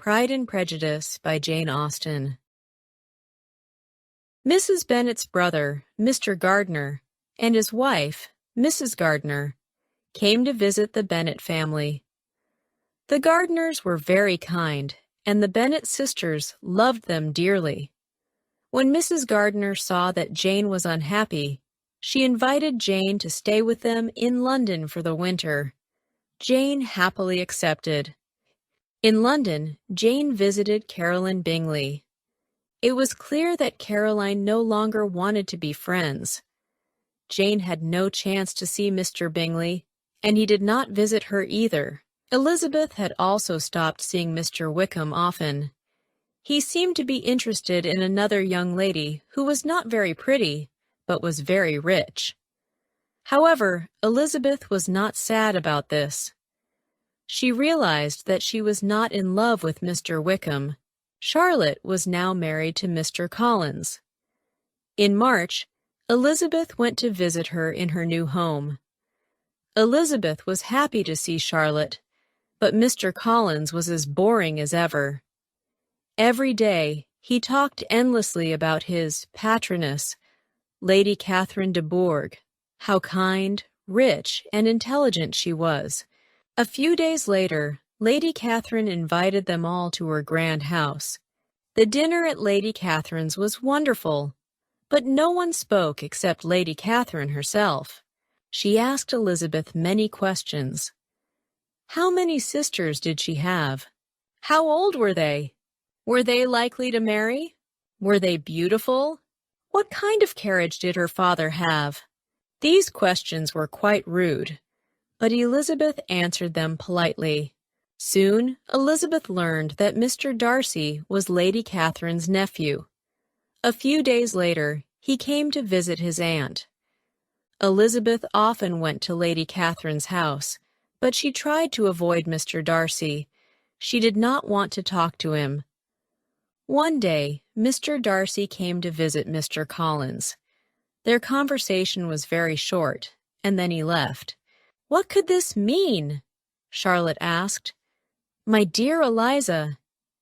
Pride and Prejudice by Jane Austen. Mrs. Bennet's brother, Mr. Gardiner, and his wife, Mrs. Gardiner, came to visit the Bennet family. The Gardiners were very kind, and the Bennet sisters loved them dearly. When Mrs. Gardiner saw that Jane was unhappy, she invited Jane to stay with them in London for the winter. Jane happily accepted. In London, Jane visited Caroline Bingley. It was clear that Caroline no longer wanted to be friends. Jane had no chance to see Mr. Bingley, and he did not visit her either. Elizabeth had also stopped seeing Mr. Wickham often. He seemed to be interested in another young lady who was not very pretty, but was very rich. However, Elizabeth was not sad about this. She realized that she was not in love with Mr. Wickham. Charlotte was now married to Mr. Collins. In March, Elizabeth went to visit her in her new home. Elizabeth was happy to see Charlotte, but Mr. Collins was as boring as ever. Every day, he talked endlessly about his patroness, Lady Catherine de Bourgh, how kind, rich, and intelligent she was. A few days later, Lady Catherine invited them all to her grand house. The dinner at Lady Catherine's was wonderful, but no one spoke except Lady Catherine herself. She asked Elizabeth many questions. How many sisters did she have? How old were they? Were they likely to marry? Were they beautiful? What kind of carriage did her father have? These questions were quite rude, but Elizabeth answered them politely. Soon, Elizabeth learned that Mr. Darcy was Lady Catherine's nephew. A few days later, he came to visit his aunt. Elizabeth often went to Lady Catherine's house, but she tried to avoid Mr. Darcy. She did not want to talk to him. One day, Mr. Darcy came to visit Mr. Collins. Their conversation was very short, and then he left. "What could this mean?" Charlotte asked. "My dear Eliza,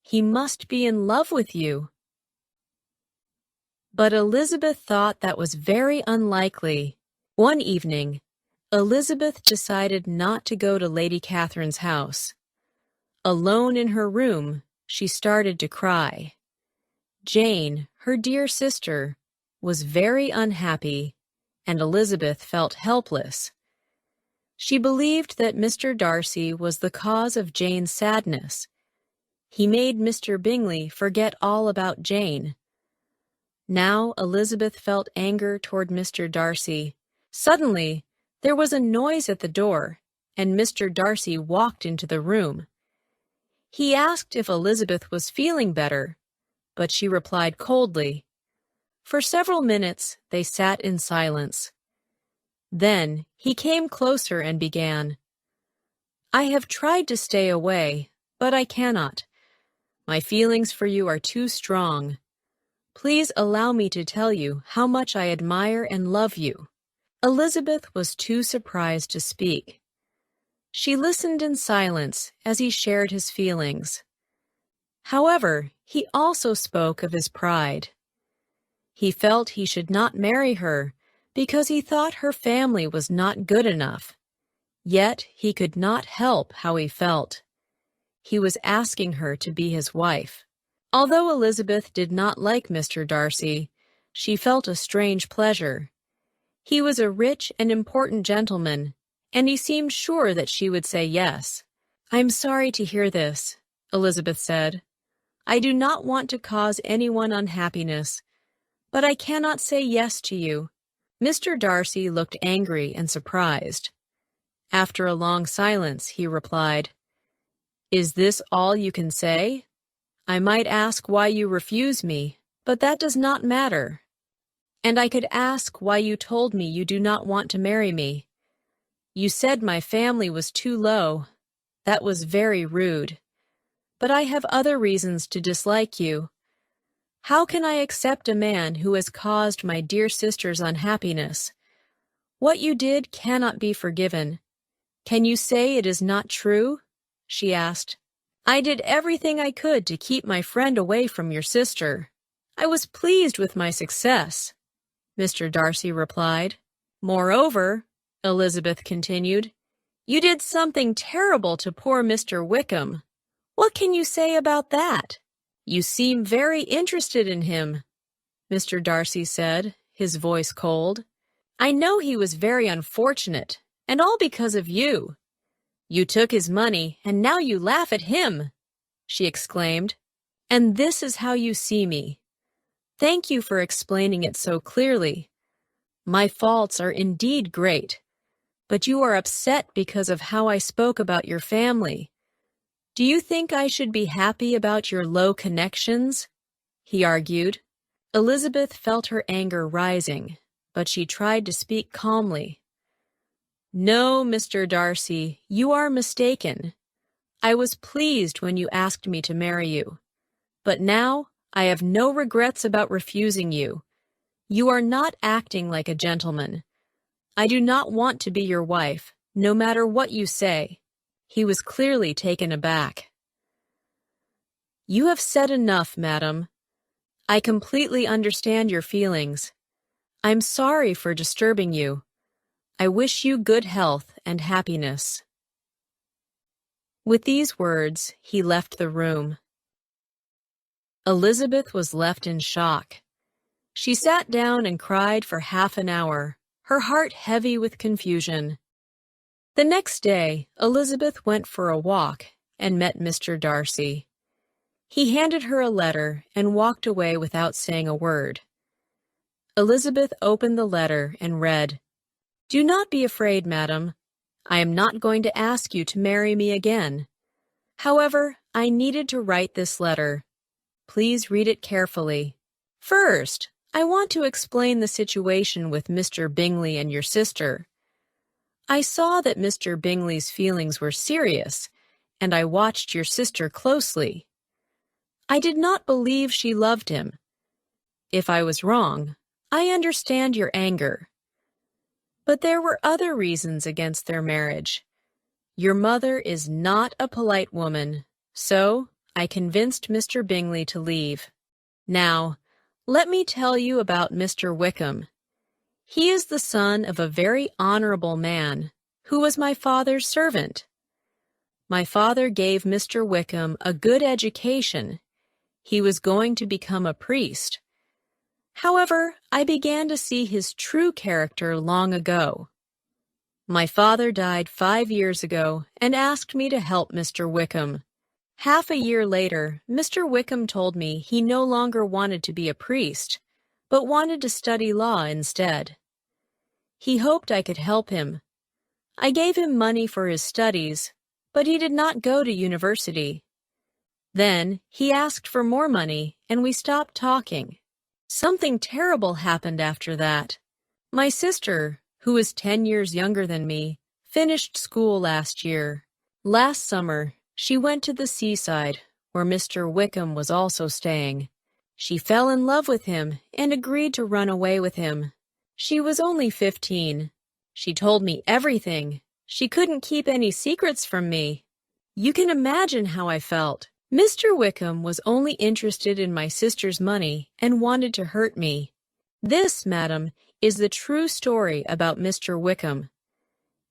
he must be in love with you." But Elizabeth thought that was very unlikely. One evening, Elizabeth decided not to go to Lady Catherine's house. Alone in her room, she started to cry. Jane, her dear sister, was very unhappy, and Elizabeth felt helpless. She believed that Mr. Darcy was the cause of Jane's sadness. He made Mr. Bingley forget all about Jane. Now Elizabeth felt anger toward Mr. Darcy. Suddenly, there was a noise at the door, and Mr. Darcy walked into the room. He asked if Elizabeth was feeling better, but she replied coldly. For several minutes, they sat in silence. Then he came closer and began, "I have tried to stay away, but I cannot. My feelings for you are too strong. Please allow me to tell you how much I admire and love you." Elizabeth was too surprised to speak. She listened in silence as he shared his feelings. However, he also spoke of his pride. He felt he should not marry her because he thought her family was not good enough. Yet he could not help how he felt. He was asking her to be his wife. Although Elizabeth did not like Mr. Darcy, she felt a strange pleasure. He was a rich and important gentleman, and he seemed sure that she would say yes. "I'm sorry to hear this," Elizabeth said. "I do not want to cause anyone unhappiness, but I cannot say yes to you." Mr. Darcy looked angry and surprised. After a long silence, he replied, "Is this all you can say? I might ask why you refuse me, but that does not matter. And I could ask why you told me you do not want to marry me. You said my family was too low. That was very rude. But I have other reasons to dislike you. How can I accept a man who has caused my dear sister's unhappiness? What you did cannot be forgiven. Can you say it is not true?" she asked. I did everything I could to keep my friend away from your sister. I was pleased with my success, Mr. Darcy replied. Moreover, Elizabeth continued, you did something terrible to poor Mr. Wickham. What can you say about that? You seem very interested in him, Mr. Darcy said, his voice cold. I know he was very unfortunate, and all because of you. You took his money, and now you laugh at him, she exclaimed. And this is how you see me. Thank you for explaining it so clearly. My faults are indeed great, but you are upset because of how I spoke about your family. Do you think I should be happy about your low connections? He argued. Elizabeth felt her anger rising, but she tried to speak calmly. No, Mr. Darcy, you are mistaken. I was pleased when you asked me to marry you. But now I have no regrets about refusing you. You are not acting like a gentleman. I do not want to be your wife, no matter what you say. He was clearly taken aback. You have said enough, madam. I completely understand your feelings. I'm sorry for disturbing you. I wish you good health and happiness. With these words, he left the room. Elizabeth was left in shock. She sat down and cried for half an hour, her heart heavy with confusion. The next day, Elizabeth went for a walk and met Mr. Darcy. He handed her a letter and walked away without saying a word. Elizabeth opened the letter and read, Do not be afraid, madam. I am not going to ask you to marry me again. However, I needed to write this letter. Please read it carefully. First, I want to explain the situation with Mr. Bingley and your sister. I saw that Mr. Bingley's feelings were serious, and I watched your sister closely. I did not believe she loved him. If I was wrong, I understand your anger. But there were other reasons against their marriage. Your mother is not a polite woman, so I convinced Mr. Bingley to leave. Now, let me tell you about Mr. Wickham. He is the son of a very honorable man, who was my father's servant. My father gave Mr. Wickham a good education. He was going to become a priest. However, I began to see his true character long ago. My father died 5 years ago and asked me to help Mr. Wickham. Half a year later, Mr. Wickham told me he no longer wanted to be a priest, but wanted to study law instead. He hoped I could help him. I gave him money for his studies, but he did not go to university. Then he asked for more money, and we stopped talking. Something terrible happened after that. My sister, who is 10 years younger than me, finished school last year. Last summer, she went to the seaside, where Mr. Wickham was also staying. She fell in love with him and agreed to run away with him. She was only 15. She told me everything. She couldn't keep any secrets from me. You can imagine how I felt. Mr. Wickham was only interested in my sister's money and wanted to hurt me. This, madam, is the true story about Mr. Wickham.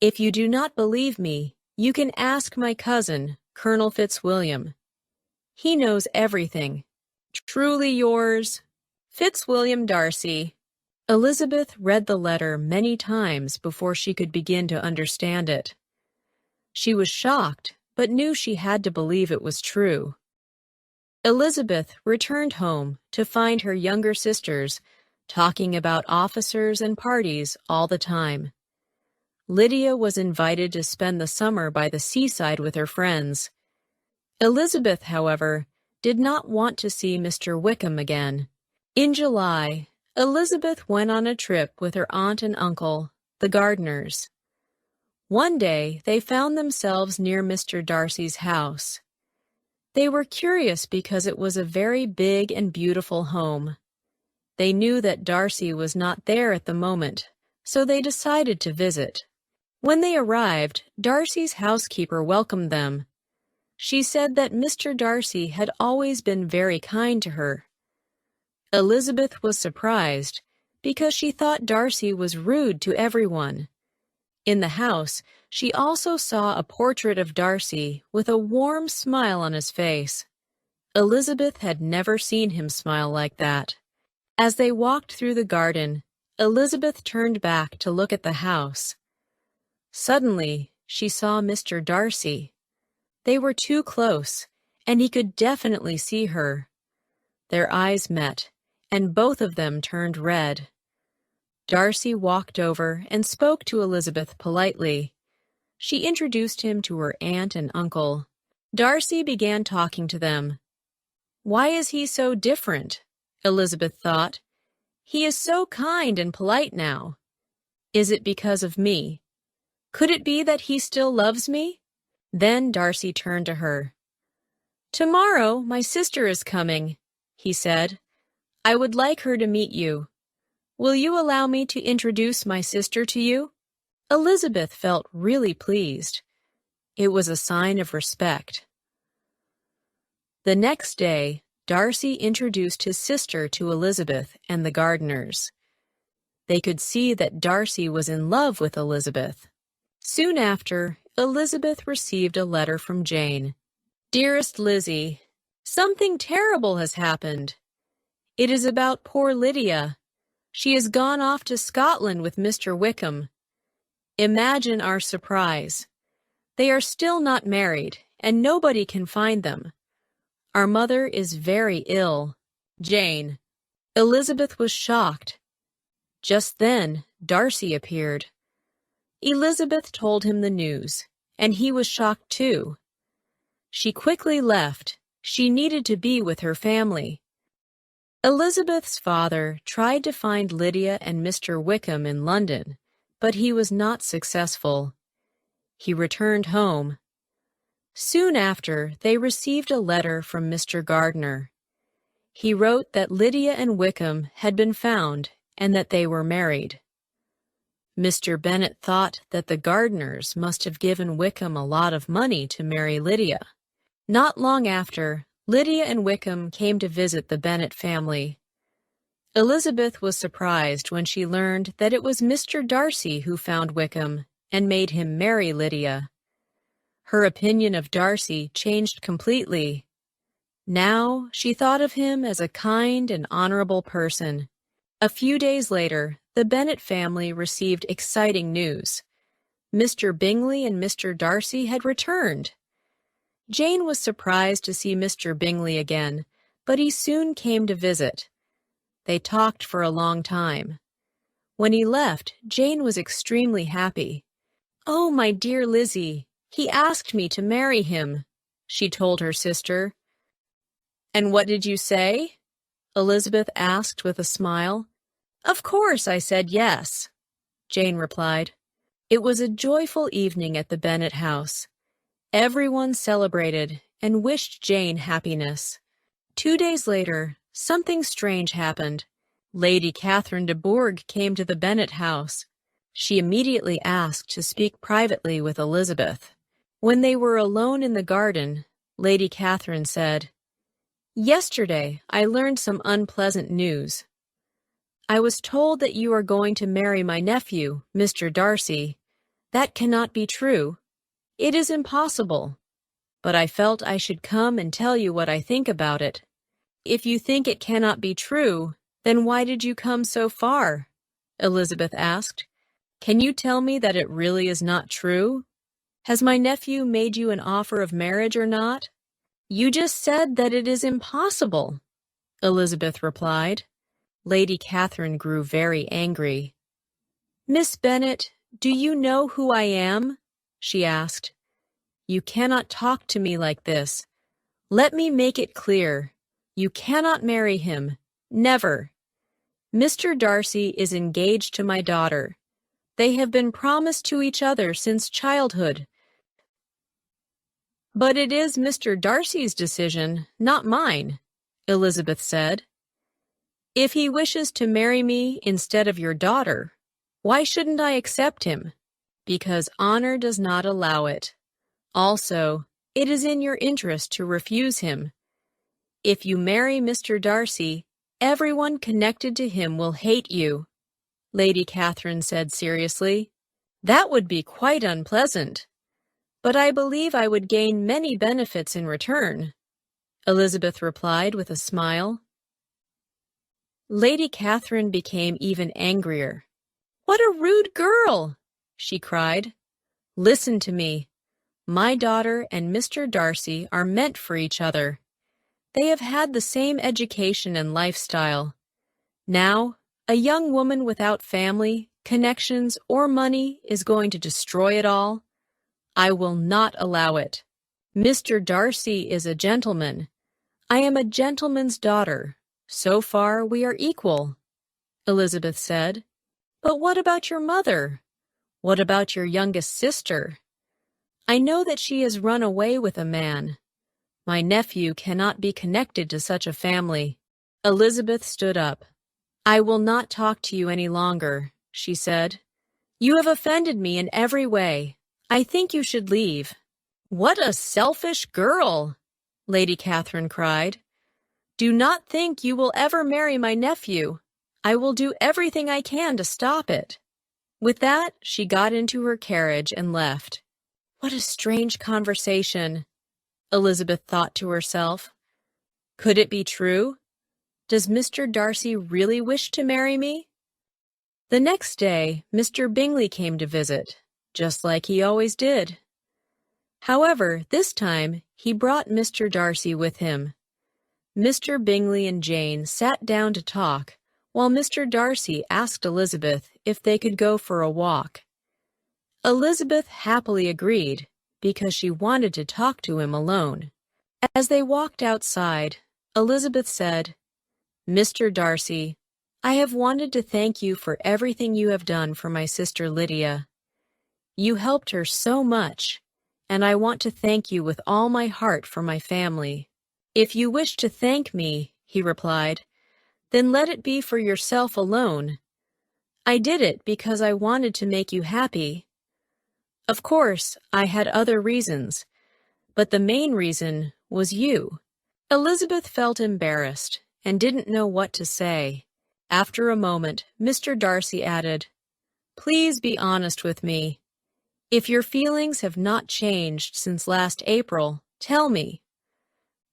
If you do not believe me, you can ask my cousin, Colonel Fitzwilliam. He knows everything. Truly yours, Fitzwilliam Darcy. Elizabeth read the letter many times before she could begin to understand it. She was shocked, but knew she had to believe it was true. Elizabeth returned home to find her younger sisters talking about officers and parties all the time. Lydia was invited to spend the summer by the seaside with her friends. Elizabeth, however, did not want to see Mr. Wickham again. In July, Elizabeth went on a trip with her aunt and uncle, the Gardners. One day, they found themselves near Mr. Darcy's house. They were curious because it was a very big and beautiful home. They knew that Darcy was not there at the moment, so they decided to visit. When they arrived, Darcy's housekeeper welcomed them. She said that Mr. Darcy had always been very kind to her. Elizabeth was surprised because she thought Darcy was rude to everyone. In the house, she also saw a portrait of Darcy with a warm smile on his face. Elizabeth had never seen him smile like that. As they walked through the garden, Elizabeth turned back to look at the house. Suddenly, she saw Mr. Darcy. They were too close, and he could definitely see her. Their eyes met, and both of them turned red. Darcy walked over and spoke to Elizabeth politely. She introduced him to her aunt and uncle. Darcy began talking to them. "Why is he so different?" Elizabeth thought. "He is so kind and polite now. Is it because of me? Could it be that he still loves me?" Then Darcy turned to her. "Tomorrow my sister is coming," he said. "I would like her to meet you. Will you allow me to introduce my sister to you?" Elizabeth felt really pleased. It was a sign of respect. The next day, Darcy introduced his sister to Elizabeth and the Gardiners. They could see that Darcy was in love with Elizabeth. Soon after, Elizabeth received a letter from Jane. "Dearest Lizzie, something terrible has happened. It is about poor Lydia. She has gone off to Scotland with Mr. Wickham. Imagine our surprise. They are still not married, and nobody can find them. Our mother is very ill. Jane." Elizabeth was shocked. Just then, Darcy appeared. Elizabeth told him the news, and he was shocked too. She quickly left. She needed to be with her family. Elizabeth's father tried to find Lydia and Mr. Wickham in London, but he was not successful. He returned home. Soon after, they received a letter from Mr. Gardiner. He wrote that Lydia and Wickham had been found and that they were married. Mr. Bennet thought that the Gardiners must have given Wickham a lot of money to marry Lydia. Not long after, Lydia and Wickham came to visit the Bennet family. Elizabeth was surprised when she learned that it was Mr. Darcy who found Wickham and made him marry Lydia. Her opinion of Darcy changed completely. Now she thought of him as a kind and honorable person. A few days later, the Bennet family received exciting news. Mr. Bingley and Mr. Darcy had returned. Jane was surprised to see Mr. Bingley again, but he soon came to visit. They talked for a long time. When he left, Jane was extremely happy. "Oh, my dear Lizzie, he asked me to marry him," she told her sister. "And what did you say?" Elizabeth asked with a smile. "Of course I said yes," Jane replied. It was a joyful evening at the Bennet house. Everyone celebrated and wished Jane happiness. 2 days later, something strange happened. Lady Catherine de Bourgh came to the Bennet house. She immediately asked to speak privately with Elizabeth. When they were alone in the garden, Lady Catherine said, "Yesterday I learned some unpleasant news. I was told that you are going to marry my nephew, Mr. Darcy. That cannot be true. It is impossible. But I felt I should come and tell you what I think about it. If you think it cannot be true, then why did you come so far?" Elizabeth asked. "Can you tell me that it really is not true? Has my nephew made you an offer of marriage or not?" "You just said that it is impossible," Elizabeth replied. Lady Catherine grew very angry. "Miss Bennet, do you know who I am?" she asked. "You cannot talk to me like this. Let me make it clear. You cannot marry him. Never. Mr. Darcy is engaged to my daughter. They have been promised to each other since childhood. But it is Mr. Darcy's decision, not mine," Elizabeth said. "If he wishes to marry me instead of your daughter, why shouldn't I accept him? Because honor does not allow it. Also, It is in your interest to refuse him. If you marry Mr. Darcy, everyone connected to him will hate you," Lady Catherine said seriously. "That would be quite unpleasant, but I believe I would gain many benefits in return," Elizabeth replied with a smile. Lady Catherine became even angrier. "What a rude girl!" she cried. "Listen to me. My daughter and Mr. Darcy are meant for each other. They have had the same education and lifestyle. Now, a young woman without family, connections, or money is going to destroy it all. I will not allow it. Mr. Darcy is a gentleman. I am a gentleman's daughter. So far, we are equal," Elizabeth said. "But what about your mother? What about your youngest sister? I know that she has run away with a man. My nephew cannot be connected to such a family." Elizabeth stood up. "I will not talk to you any longer," she said. "You have offended me in every way. I think you should leave." "What a selfish girl!" Lady Catherine cried. "Do not think you will ever marry my nephew. I will do everything I can to stop it." With that, she got into her carriage and left. What a strange conversation, Elizabeth thought to herself. Could it be true? Does Mr. Darcy really wish to marry me? The next day, Mr. Bingley came to visit, just like he always did. However, this time, he brought Mr. Darcy with him. Mr. Bingley and Jane sat down to talk, while Mr. Darcy asked Elizabeth if they could go for a walk. Elizabeth happily agreed, because she wanted to talk to him alone. As they walked outside, Elizabeth said, "Mr. Darcy, I have wanted to thank you for everything you have done for my sister Lydia. You helped her so much, and I want to thank you with all my heart for my family." "If you wish to thank me," he replied, "then let it be for yourself alone. I did it because I wanted to make you happy. Of course, I had other reasons, but the main reason was you." Elizabeth felt embarrassed and didn't know what to say. After a moment, Mr. Darcy added, "Please be honest with me. If your feelings have not changed since last April, tell me.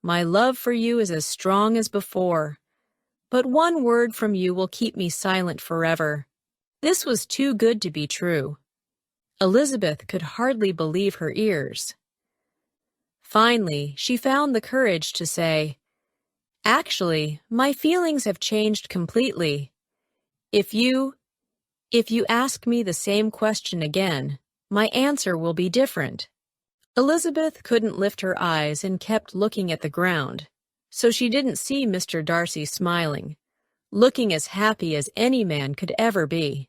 My love for you is as strong as before, but one word from you will keep me silent forever." This was too good to be true. Elizabeth could hardly believe her ears. Finally, she found the courage to say, "Actually, my feelings have changed completely. If you ask me the same question again, my answer will be different." Elizabeth couldn't lift her eyes and kept looking at the ground, so she didn't see Mr. Darcy smiling, looking as happy as any man could ever be.